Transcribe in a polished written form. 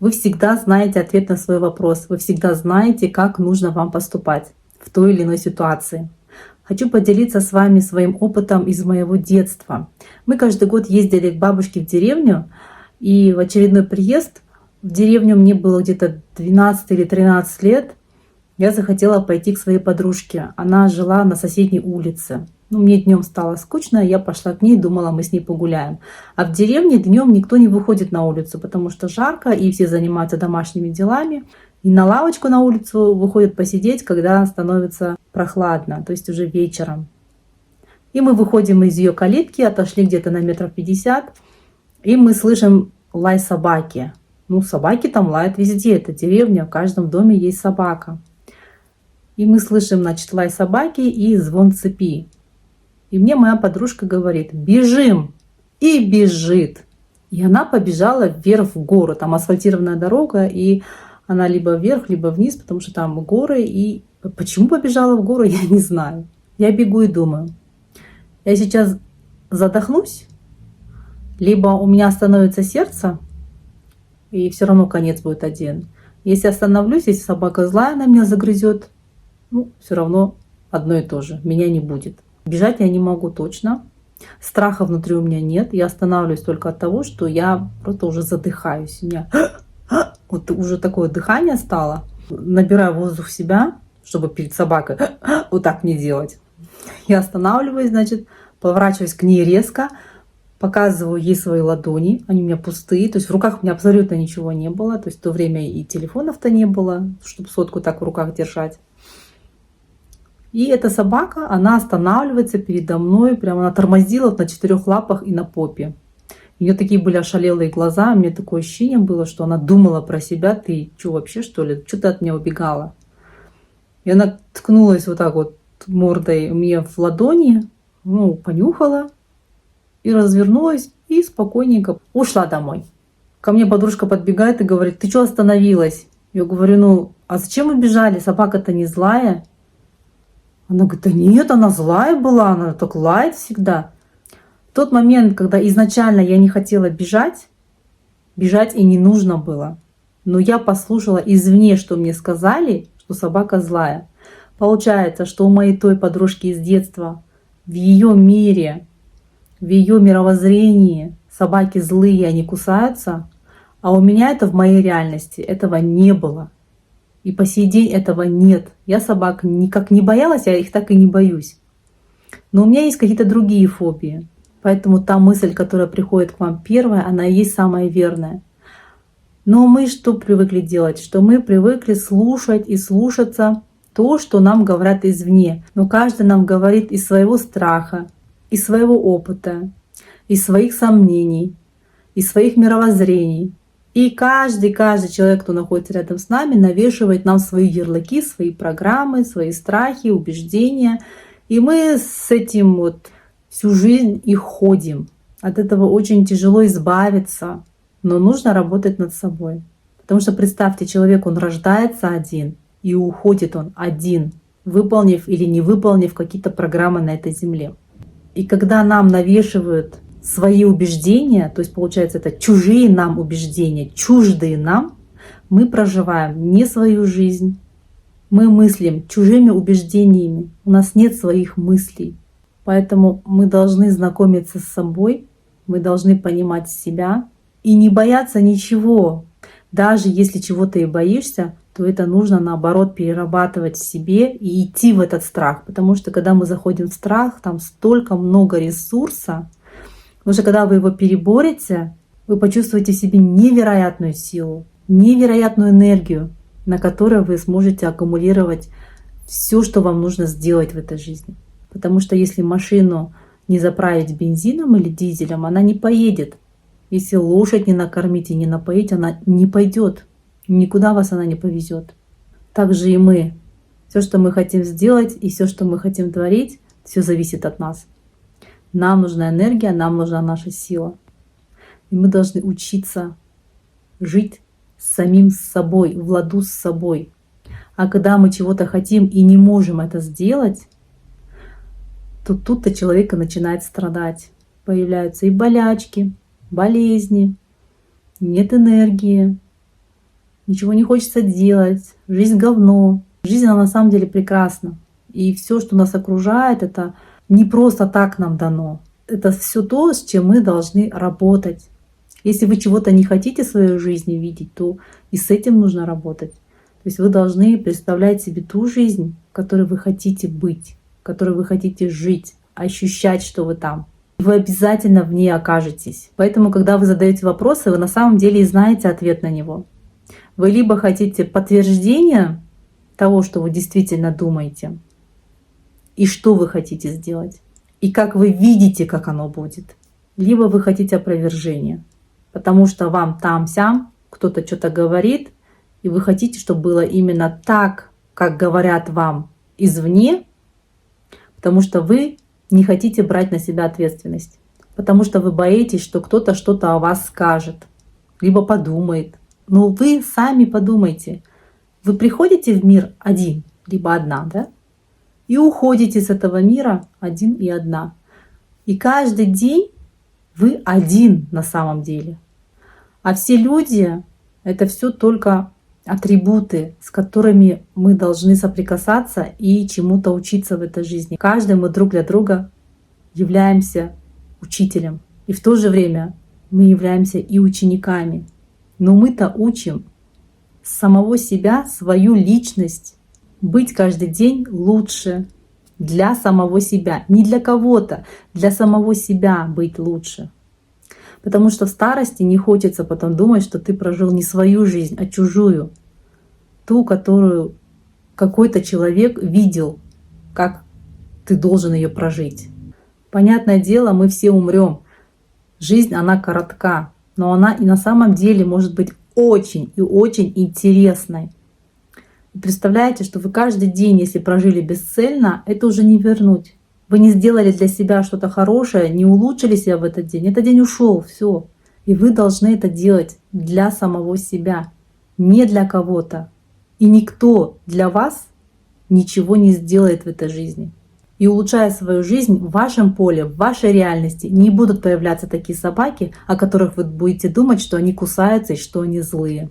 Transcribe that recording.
Вы всегда знаете ответ на свой вопрос, вы всегда знаете, как нужно вам поступать в той или иной ситуации. Хочу поделиться с вами своим опытом из моего детства. Мы каждый год ездили к бабушке в деревню, и в очередной приезд в деревню, мне было где-то 12 или 13 лет, я захотела пойти к своей подружке. Она жила на соседней улице. Мне днем стало скучно, я пошла к ней, думала, мы с ней погуляем. А в деревне днем никто не выходит на улицу, потому что жарко, и все занимаются домашними делами. И на лавочку на улицу выходят посидеть, когда становится прохладно, то есть уже вечером. И мы выходим из ее калитки, отошли где-то на метров 50, и мы слышим лай собаки. Собаки там лают везде, это деревня, в каждом доме есть собака. И мы слышим, значит, лай собаки и звон цепи. И мне моя подружка говорит: бежим! И бежит. И она побежала вверх в гору. Там асфальтированная дорога, и она либо вверх, либо вниз, потому что там горы. И почему побежала в гору, я не знаю. Я бегу и думаю: я сейчас задохнусь, либо у меня остановится сердце, и все равно конец будет один. Если остановлюсь, если собака злая на меня загрызет, все равно одно и то же, меня не будет. Бежать я не могу точно. Страха внутри у меня нет. Я останавливаюсь только от того, что я просто уже задыхаюсь. У меня вот уже такое дыхание стало. Набираю воздух в себя, чтобы перед собакой вот так не делать. Я останавливаюсь, значит, поворачиваюсь к ней резко, показываю ей свои ладони. Они у меня пустые. То есть в руках у меня абсолютно ничего не было. То есть в то время и телефонов-то не было, чтобы сотку так в руках держать. И эта собака, она останавливается передо мной, прямо она тормозила на 4 лапах и на попе. У нее такие были ошалелые глаза, у меня такое ощущение было, что она думала про себя: ты что вообще, что ли, что ты от меня убегала? И она ткнулась вот так вот мордой мне в ладони, понюхала и развернулась, и спокойненько ушла домой. Ко мне подружка подбегает и говорит: ты что остановилась? Я говорю: а зачем мы бежали, собака-то не злая. Она говорит: да нет, она злая была, она так лает всегда. В тот момент, когда изначально я не хотела бежать и не нужно было. Но я послушала извне, что мне сказали, что собака злая. Получается, что у моей той подружки из детства, в ее мире, в ее мировоззрении собаки злые, они кусаются, а у меня это в моей реальности, этого не было. И по сей день этого нет. Я собак никак не боялась, я их так и не боюсь. Но у меня есть какие-то другие фобии. Поэтому та мысль, которая приходит к вам первая, она и есть самая верная. Но мы что привыкли делать? Что мы привыкли слушать и слушаться то, что нам говорят извне. Но каждый нам говорит из своего страха, из своего опыта, из своих сомнений, из своих мировоззрений. И каждый человек, кто находится рядом с нами, навешивает нам свои ярлыки, свои программы, свои страхи, убеждения. И мы с этим всю жизнь и ходим. От этого очень тяжело избавиться, но нужно работать над собой. Потому что представьте, человек, он рождается один, и уходит он один, выполнив или не выполнив какие-то программы на этой земле. И когда нам навешивают свои убеждения, то есть получается это чужие нам убеждения, чуждые нам, мы проживаем не свою жизнь, мы мыслим чужими убеждениями, у нас нет своих мыслей. Поэтому мы должны знакомиться с собой, мы должны понимать себя и не бояться ничего. Даже если чего-то и боишься, то это нужно наоборот перерабатывать в себе и идти в этот страх. Потому что когда мы заходим в страх, там столько много ресурса. Потому что когда вы его переборете, вы почувствуете в себе невероятную силу, невероятную энергию, на которой вы сможете аккумулировать все, что вам нужно сделать в этой жизни. Потому что если машину не заправить бензином или дизелем, она не поедет. Если лошадь не накормить и не напоить, она не пойдет. Никуда вас она не повезет. Так же и мы. Все, что мы хотим сделать и все, что мы хотим творить, все зависит от нас. Нам нужна энергия, нам нужна наша сила. И мы должны учиться жить самим собой, в ладу с собой. А когда мы чего-то хотим и не можем это сделать, то тут-то человека начинает страдать. Появляются и болячки, болезни, нет энергии, ничего не хочется делать, жизнь говно. Жизнь, она на самом деле прекрасна. И все, что нас окружает, это не просто так нам дано. Это все то, с чем мы должны работать. Если вы чего-то не хотите в своей жизни видеть, то и с этим нужно работать. То есть вы должны представлять себе ту жизнь, в которой вы хотите быть, в которой вы хотите жить, ощущать, что вы там. Вы обязательно в ней окажетесь. Поэтому, когда вы задаете вопросы, вы на самом деле и знаете ответ на него. Вы либо хотите подтверждения того, что вы действительно думаете, и что вы хотите сделать, и как вы видите, как оно будет, либо вы хотите опровержения, потому что вам там-сям кто-то что-то говорит, и вы хотите, чтобы было именно так, как говорят вам извне, потому что вы не хотите брать на себя ответственность, потому что вы боитесь, что кто-то что-то о вас скажет, либо подумает. Но вы сами подумайте. Вы приходите в мир один, либо одна, да? И уходите с этого мира один и одна. И каждый день вы один на самом деле. А все люди — это все только атрибуты, с которыми мы должны соприкасаться и чему-то учиться в этой жизни. Каждый мы друг для друга являемся учителем. И в то же время мы являемся и учениками. Но мы-то учим самого себя, свою личность, быть каждый день лучше для самого себя. Не для кого-то, для самого себя быть лучше. Потому что в старости не хочется потом думать, что ты прожил не свою жизнь, а чужую. Ту, которую какой-то человек видел, как ты должен ее прожить. Понятное дело, мы все умрем. Жизнь, она коротка, но она и на самом деле может быть очень и очень интересной. И представляете, что вы каждый день, если прожили бесцельно, это уже не вернуть. Вы не сделали для себя что-то хорошее, не улучшили себя в этот день. Этот день ушел, все. И вы должны это делать для самого себя, не для кого-то. И никто для вас ничего не сделает в этой жизни. И улучшая свою жизнь, в вашем поле, в вашей реальности не будут появляться такие собаки, о которых вы будете думать, что они кусаются и что они злые.